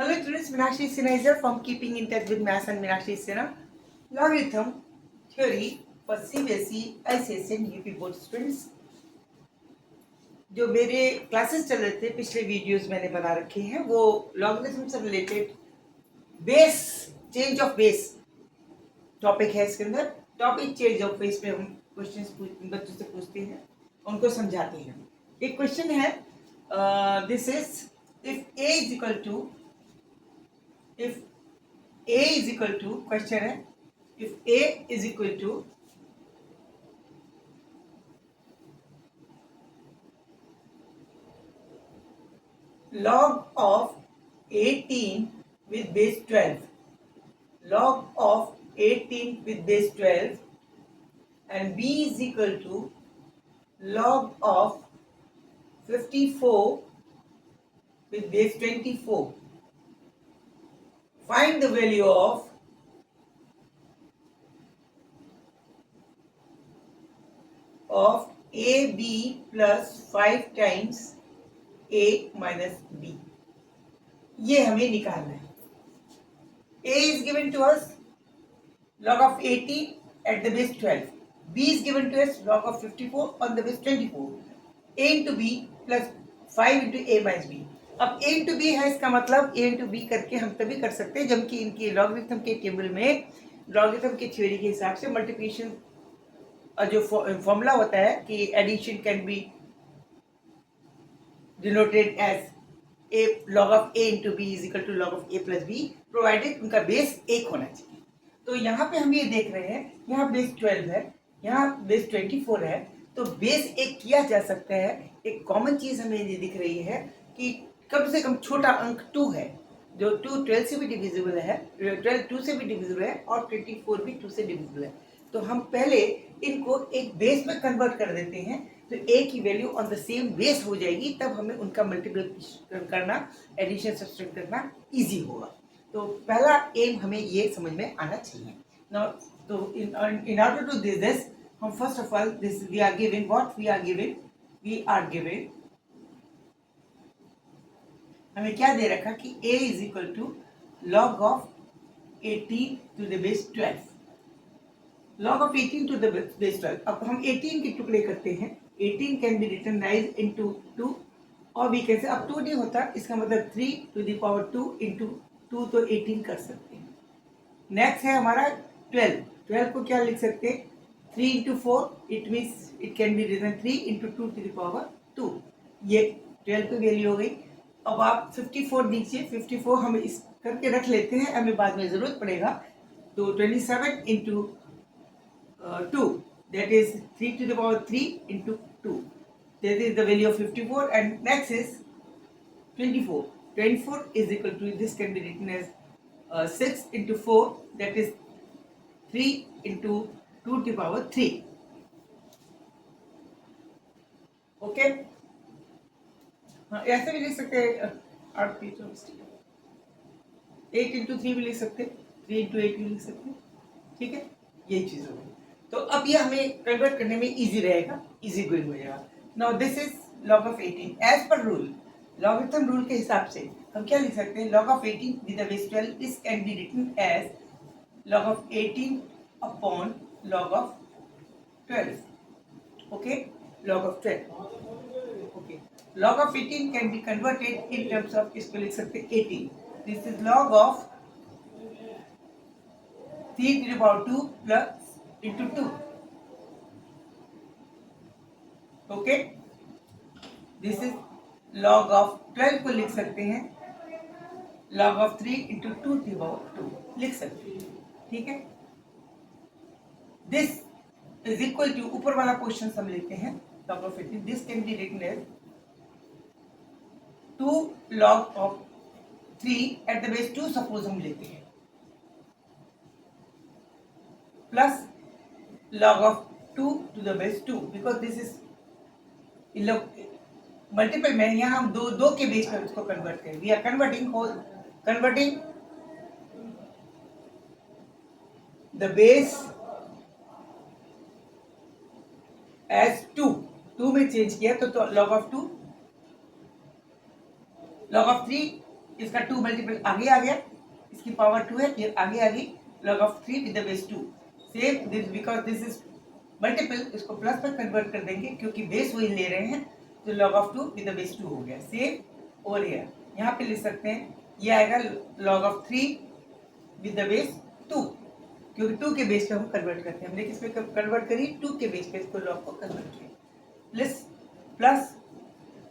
Hello students, Meenakshi Sinha is here from Keeping in Touch with Maths and Meenakshi Sinha. Logarithm theory for CBSE, ICSE and UP board students. जो मेरे classes चल रहे थे, पिछले videos मैंने बना रखे हैं, वो लॉगरिथम से related base change of base topic है। इसके अंदर टॉपिक चेंज ऑफ बेस पे हम क्वेश्चंस बच्चों से पूछते हैं, उनको समझाते हैं। एक क्वेश्चन है, this is if a is equal to if a is equal to question है, if a is equal to log of 18 with base 12, log of 18 with base 12 and b is equal to log of 54 with base 24. Find the value of ab plus 5 times a minus b. ये हमें निकालना है। a is given to us log of 18 at the base 12. b is given to us log of 54 on the base 24. a into b plus 5 into a minus b. अब a into b है, इसका मतलब a into b करके हम तभी कर सकते हैं जबकि इनकी लॉगरिथम के टेबल में लॉगरिथम की थ्योरी के हिसाब से मल्टीप्लिकेशन जो फॉर्मूला होता है कि addition can be denoted as a log of a into b is equal to log of a plus b provided उनका बेस एक होना चाहिए। तो यहाँ पे हम ये देख रहे हैं, यहाँ बेस 12 है, यहाँ बेस 24 है, तो बेस एक किया जा सकता है। एक कॉमन चीज हमें ये दिख रही है कि कम से कम छोटा अंक 2 है, जो 2 12 से भी डिविजिबल है, 12 2 से भी डिविजिबल है और 24 भी 2 से डिविजिबल है। तो हम पहले इनको एक बेस में कन्वर्ट कर देते हैं, तो a की value on the same base हो जाएगी, तब हमें उनका मल्टीप्लिकेशन करना, एडिशन सब्सट्रैक्ट करना इजी होगा। तो पहला एम हमें ये समझ में आना चाहिए। नाउ तो इन ऑर्डर टू दिस हम first of all this we are given what we are given हमें क्या दे रखा कि a is equal to log of 18 to the base 12, log of 18 to the base 12। अब हम 18 के टुकड़े करते हैं, 18 can be written rise into 2 और भी कैसे, अब 2 नहीं होता, इसका मतलब 3 to the power 2 into 2 तो 18 कर सकते हैं। नेक्स्ट है हमारा 12, 12 को क्या लिख सकते हैं, 3 into 4 it means it can be written 3 into 2 to the power 2, ये 12 की वैल्यू हो गई। अब आप 54 दीजिए, 54 हम इस करके रख लेते हैं, हमें बाद में जरूरत पड़ेगा। तो 27 into 2, that is 3 to the power 3 into 2, that is the value of 54, and next is 24, 24 is equal to, this can be written as 6 into 4, that is 3 into 2 to the power 3, okay. हाँ, ऐसे भी लिख सकते हैं, 8 into 3 भी लिख सकते हैं, 3 into 8 भी लिख सकते हैं, ठीक है, यही चीज हो गई। तो अब ये हमें कन्वर्ट करने में इजी रहेगा, इजी गोइंग हो जाएगा। Now this is log of 18 as per rule, logarithm rule के हिसाब से हम क्या लिख सकते हैं, log of 18 with the base 12, this can be written as log of 18 upon log of 12, okay, log of 12, okay. log of 18 can be converted in terms of, इसको लिख सकते हैं 18, this is log of 3 to the power 2 plus into 2, okay. This is log of 12 को लिख सकते हैं log of 3 into 2 to the power 2 लिख सकते हैं, ठीक है। दिस इज इक्वल टू, ऊपर वाला क्वेश्चन हम लेते हैं, log of 18, this can be written as 2 log of 3 at the base 2 suppose हम लेते हैं, plus log of 2 to the base 2, because this is multiple में, यहाँ हम दो के बेस पर उसको कन्वर्ट करें, we are converting the base as 2 में चेंज किया तो log of 2, log of 3 इसका 2 मल्टीपल आगे आ गया, इसकी पावर 2 है, ये आगे आ गई log of 3 with the base 2. Same this because this is multiple, इसको प्लस पर कन्वर्ट कर देंगे क्योंकि बेस वही ले रहे हैं, तो log of 2 with the base 2 हो गया. सेम ओवर हियर, यहाँ पे लिख सकते हैं ये आएगा log of 3 with the base 2, क्योंकि 2 के बेस पे हम कन्वर्ट करते हैं. हमने किस पे कन्वर्ट करी? 2 के बेस पे इसको log को कन्वर्ट किया. Plus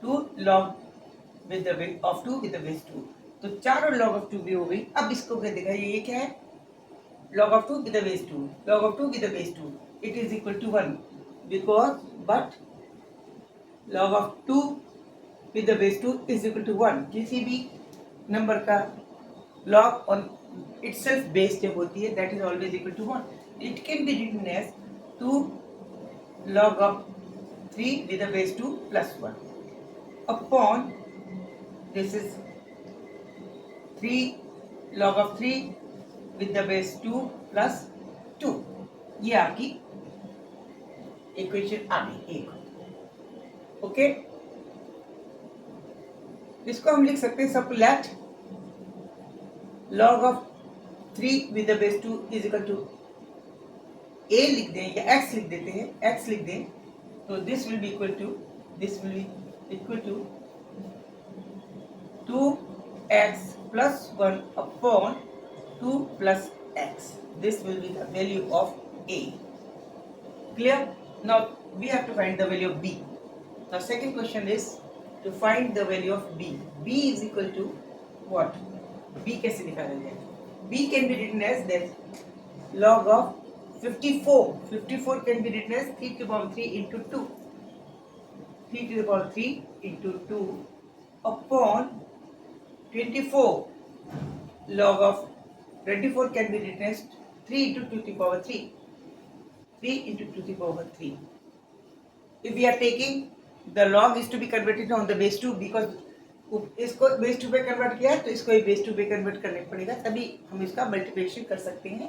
2 log with the base of 2 with the base 2. तो चारों log of 2 भी हो गई. अब इसको क्या देखा, ये क्या है? log of 2 with the base 2. log of 2 with the base 2. It is equal to 1 because but log of 2 with the base 2 is equal to 1. किसी भी नंबर का log on itself base जब होती है that is always equal to 1. It can be written as 2 log of 3 with the base 2 plus 1 upon this is 3 log of 3 with the base 2 plus 2. ये आपकी equation आ गई एक. Okay, इसको हम लिख सकते हैं subtract log of 3 with the base 2 is equal to a लिख दें या x लिख देते हैं, x लिख दें तो this will be equal to 2x plus 1 upon 2 plus x. This will be the value of a. Clear? Now we have to find the value of b. Now second question is to find the value of b. b is equal to what? b कैसे निकाला जाए? b can be written as that log of 54 can be written as 3 to the power 3 into 2. 3 to the power 3 into 2 upon 24. Log of 24 can be written as 3 into 2 to the power 3. 3 into 2 to the power 3. If we are taking the log is to be converted on the base 2 because इसको base 2 पे convert किया है तो इसको base 2 पे convert करने पड़ेगा, तभी हम इसका मल्टीप्लिकेशन कर सकते हैं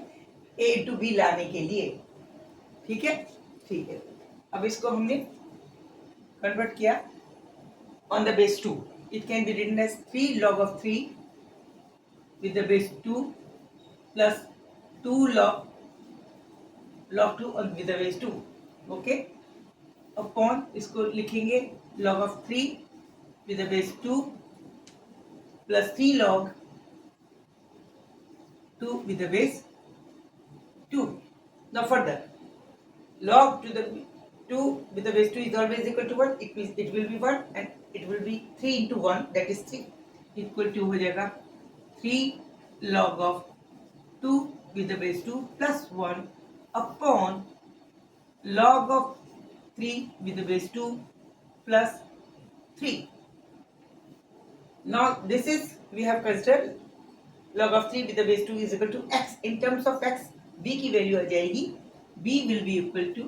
a into b लाने के लिए. ठीक है, ठीक है. अब इसको हमने कन्वर्ट किया on the base 2. It can be written as 3 log of 3 with the base 2 plus 2 log 2 on with the base 2. Okay, upon इसको लिखेंगे log of 3 with the base 2 plus 3 log 2 with the base 2. Now further, log to the 2 with the base 2 is always equal to 1. It will be 1 and it will be 3 into 1, that is 3, equal to हो जाएगा 3 log of 2 with the base 2 plus 1 upon log of 3 with the base 2 plus 3. Now this is we have considered log of 3 with the base 2 is equal to x. In terms of x, b की value आ जाएगी, b will be equal to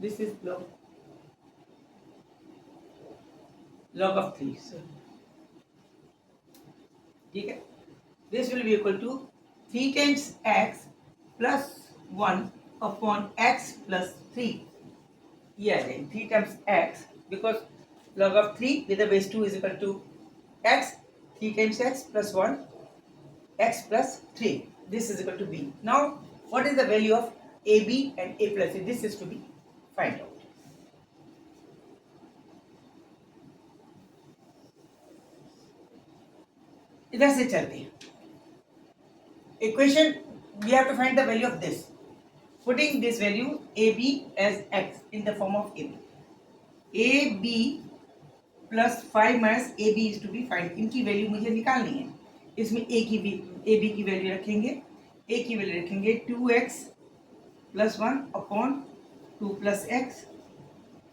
this is log of 3. So ठीक है, this will be equal to 3 times x plus 1 upon x plus 3. ये आ जाएगी 3 times x because log of 3 with the base 2 is equal to x. 3 times x plus 1 x plus 3. This is equal to b. Now what is the value of ab and a plus c? This is to be find out. इधर से चलते हैं. Equation we have to find the value of this. Putting this value ab as x in the form of ab. ab plus 5 minus ab is to be find. इनकी value मुझे निकालनी है. इसमें a की ab की value रखेंगे. a की value रखेंगे 2x plus 1 upon 2 plus x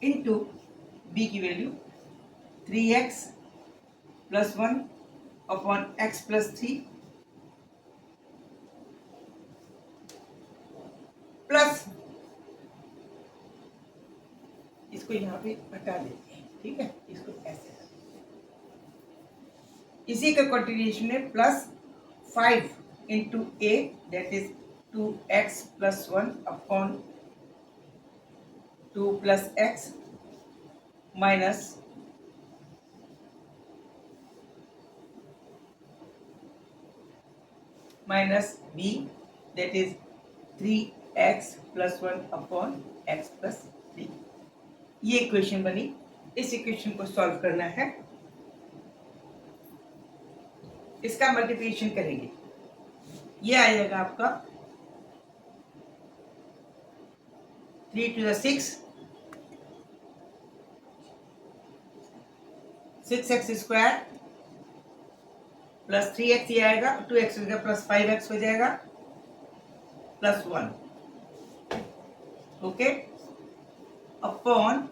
into b की value 3x plus 1 upon x plus 3 plus इसको यहाँ पे हटा देते हैं. ठीक है, इसको ऐसे इसी का कंटिन्यूएशन है plus 5 into A that is 2x plus 1 upon 2 plus x minus minus b, that is 3x plus 1 upon x plus 3. ये इक्वेशन बनी. इस इक्वेशन को सॉल्व करना है. इसका मल्टीप्लिकेशन करेंगे. ये आएगा आपका 3 to the 6, 6x square plus 3x ये आएगा, 2x हो जाएगा प्लस 5x हो जाएगा प्लस 1. Okay, upon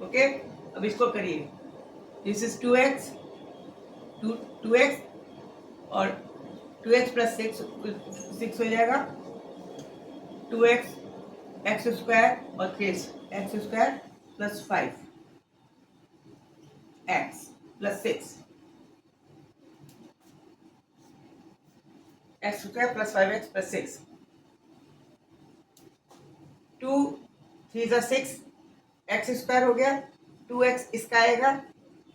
okay. अब इसको करिए. दिस इज 2x, 2x और 2x प्लस 6 हो जाएगा. 2x एक्स स्क्वायर और 3x x square plus 5 x plus 6 x square plus 5x plus 6. 2 3 जा 6 एक्स स्क्वायर हो गया. 2x इसका आएगा,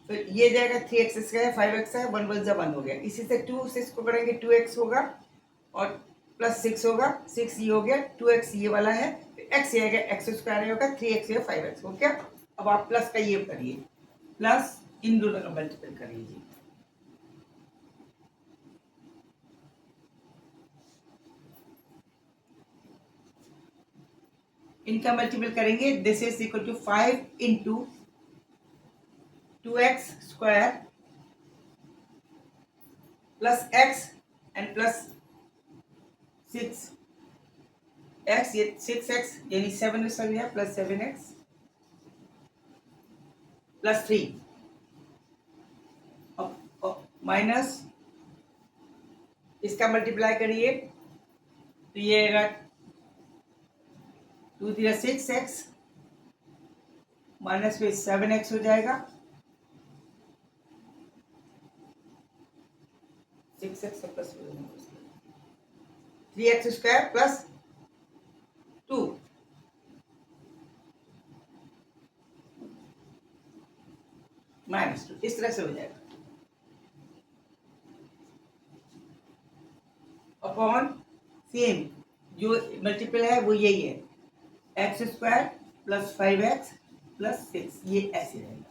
फिर ये जाएगा 3x स्क्वायर 5x है, 1 1 जा 1 हो गया. इसी से 2 6 को करेंगे 2x होगा और प्लस 6 होगा. 6 ये हो गया, 2x ये वाला है, फिर x ये आएगा, एक्स स्क्वायर होगा, 3x या 5x हो गया. अब आप प्लस का ये करिए, प्लस इन दोनों का मल्टीपल कर लीजिए. इनका मल्टीपल करेंगे. This is equal to 5 into 2x square plus x and plus 6x, ये 6x यानी 7x हो गया प्लस 7x प्लस 3 माइनस इसका मल्टीप्लाई करिए तो ये आएगा 2 3 6x माइनस में 7x हो जाएगा. 6x plus 3x square plus 2 minus 2, इस तरह से हो जाएगा. अपॉन सेम जो मल्टीपल है वो यही है, x square plus 5x plus 6, ये ऐसे रहेगा.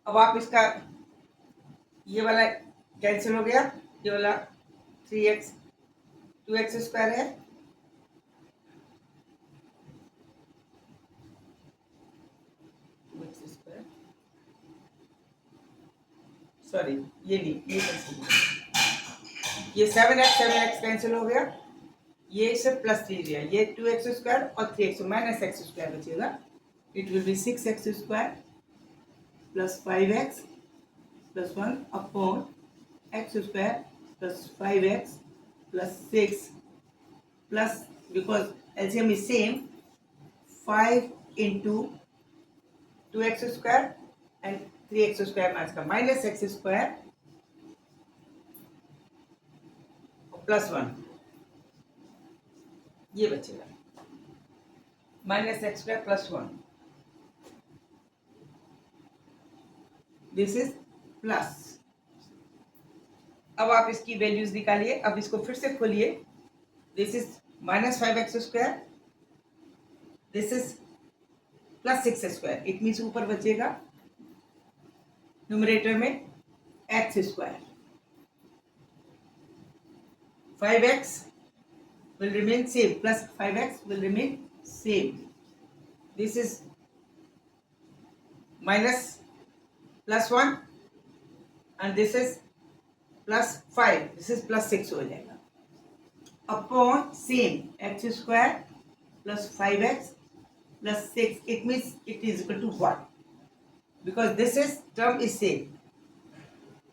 अब आप इसका ये वाला कैंसिल हो गया, ये वाला 3x 2x स्क्वायर है, सॉरी ये नहीं, ये कैंसिल, ये 7x कैंसिल हो गया, ये से प्लस 3 दिया, ये 2x स्क्वायर और 3x माइनस x स्क्वायर बचेगा. It will be 6x square plus 5x plus 1 upon x square plus 5x plus 6 plus, because LCM is same, 5 into 2x square and 3x square minus x square plus 1, ये बचेगा minus x square plus 1. This is plus. अब आप इसकी values निकालिए. अब इसको फिर से खोलिए. This is minus 5x square, this is plus 6 square. It means ऊपर बचेगा न्यूमरेटर में x square. 5x will remain same, plus 5x will remain same. This is minus plus 1 and this is plus 5. This is plus 6 हो जाएगा. Upon same x square plus 5x plus 6. It means it is equal to 1. Because this is term is same.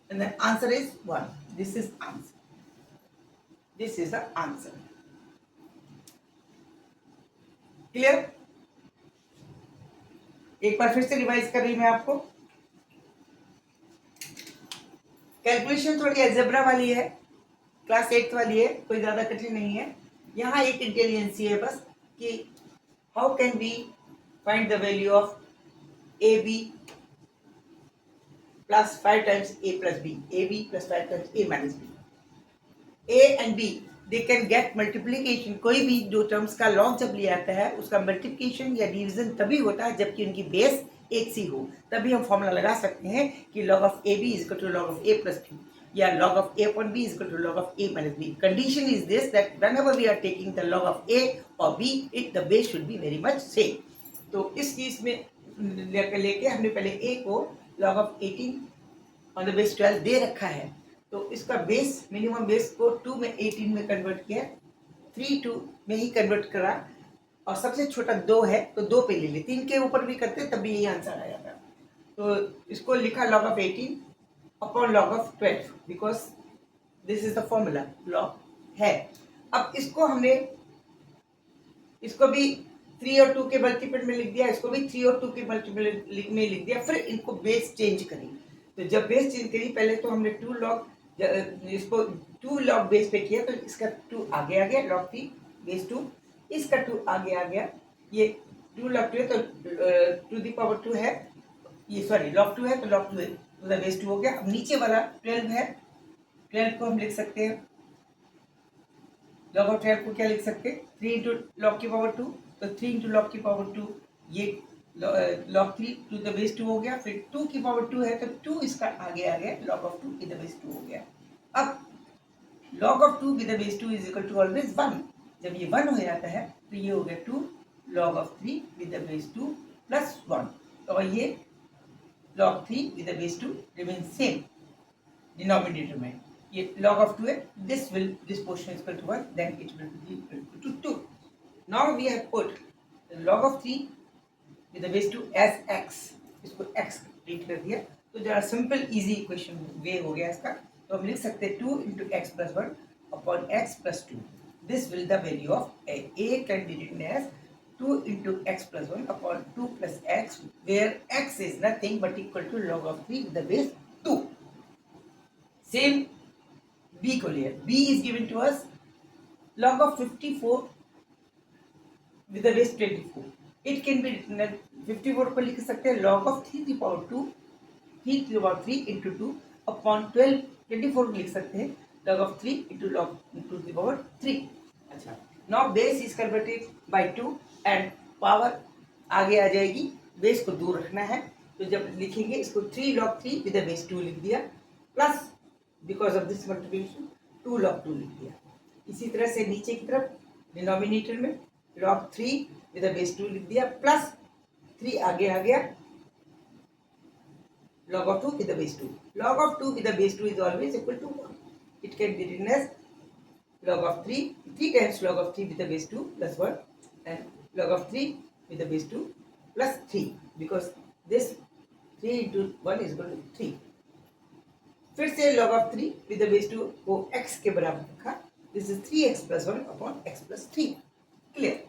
And the answer is 1. This is answer. This is the answer. Clear? एक बार फिर से revise कर रही मैं आपको। Calculation थोड़ी algebra वाली है, क्लास 8 वाली है, कोई ज़्यादा कठिन नहीं है। यहाँ एक इंटेलिजेंसी है बस कि how can we find the value of A B plus 5 times A plus B, A B plus 5 times A minus B. A and B they can get multiplication, कोई भी जो टर्म्स का लॉग जब लिया जाता है उसका मल्टीप्लीकेशन या डिवीजन तभी होता है जबकि उनकी बेस एक सी हो, तभी हम फॉर्मूला लगा सकते हैं कि log of ab is equal to log of a plus b या log of a upon b is equal to log of a minus b. Condition is this that whenever we are taking the log of a or b, the base should be very much same. तो इस चीज में लेके हमने पहले a को log of 18 on the base 12 दे रखा है, तो इसका बेस मिनिमम बेस को 2 में 18 में कन्वर्ट किया, 3 2 में ही कन्वर्ट करा, और सबसे छोटा 2 है तो 2 पे ले ले, 3 के ऊपर भी करते तब भी यही आंसर आ जाता। तो इसको लिखा log of 18 upon log of 12 because this is the formula log है। अब इसको हमने इसको भी 3 और 2 के मल्टीपल में लिख दिया, इसको भी 3 और 2 के मल्टीपल में लिख दिया, फिर इनको बेस चेंज करें। तो जब बेस चेंज करी पहले तो हमने 2 log, इसको 2 log बेस पे किया तो इसका 2 आगे आ गया log 3 बेस 2, इसका 2 आगे आ गया, ये 2 log 2 है तो टू द पावर 2 है, ये सॉरी log 2 है तो log 2 है तो द बेस 2 हो गया। अब नीचे वाला 12 है, 12 को हम लिख सकते हैं log of 12 को क्या लिख सकते हैं 3 इंटू log की पावर 2, तो 3 इंटू log की पावर 2 ये log 3 टू द बेस 2 हो गया, फिर 2 की पावर 2 है तो 2 इसका आगे आ गया log of 2 की द बेस 2 हो गया। अब log of 2 की the base 2 is equal to always 1, जब ये 1 हो जाता है तो ये हो गया 2 log of 3 with the base 2 plus 1, और ये log 3 with the base 2 remains same denominator में, ये log of 2 है, this portion is equal to 1, then it will be equal to 2. Now we have put the log of 3 with the base 2 as x, इसको x treat कर दिया, तो जरा simple easy equation वे हो गया इसका। तो हम लिख सकते हैं 2 into x plus 1 upon x plus 2. This will the value of a. A can be written as 2 into x plus 1 upon 2 plus x, where x is nothing but equal to log of 3 with the base 2. Same b को लिया, b is given to us log of 54 with the base 24. It can be written as 54 को लिख सकते हैं log of 3 to the power 2, 3 to the power 3 into 2 upon 12, 24 को लिख सकते हैं log of 3 into log to the power 3. अच्छा, now base is converted by 2 and power आगे आ जाएगी, बेस को दूर रखना है, तो जब लिखेंगे इसको 3 log 3 with the base 2 लिख दिया, plus because of this multiplication 2 log 2 लिख दिया। इसी तरह से नीचे की तरफ डिनोमिनेटर में log 3 with the base 2 लिख दिया, प्लस 3 आगे आ गया log of 2 with the base 2. Log of 2 with the base 2 is always equal to 1. It can be written as log of 3 times log of 3 with the base 2 plus 1 and log of 3 with the base 2 plus 3, because this 3 into 1 is equal to 3. फिर से log of 3 with the base 2 को x के बराबर रखा, this is 3x plus 1 upon x plus 3. Clear.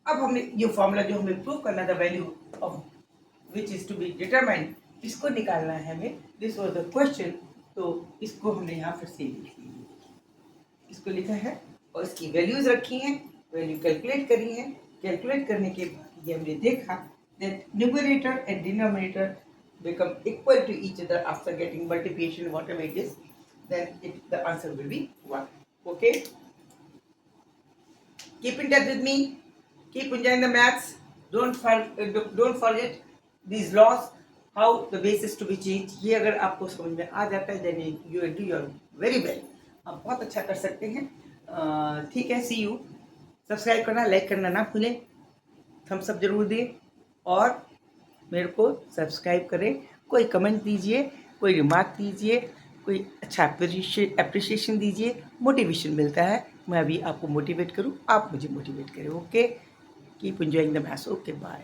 अब हमने ये formula जो हमें प्रूव करना था value of which is to be determined, इसको निकालना है हमें, दिस वाज द क्वेश्चन। तो इसको हमने यहाँ फिर से लिख लिया, इसको लिखा है और इसकी वैल्यूज रखी हैं, वैल्यू कैलकुलेट करी है, कैलकुलेट करने के बाद ये हमने देखा that numerator and denominator become equal to each other after getting multiplication whatever it is, then the answer will be 1. Okay, keep in touch with me, keep enjoying the maths, don't forget these laws, how the basis to be changed. ये अगर आपको समझ में आ जाता है then you will do your very well, आप बहुत अच्छा कर सकते हैं। ठीक है, see you, सब्सक्राइब करना, लाइक करना ना भूलें, थम्स अप जरूर दें और मेरे को सब्सक्राइब करें, कोई कमेंट दीजिए, कोई रिमार्क दीजिए, कोई अच्छा अप्रिशिएशन दीजिए, मोटिवेशन मिलता है, मैं अभी आपको मोटिवेट करूं, आप मुझे मोटिवेट करें। Okay, keep enjoying the maths. Okay, bye.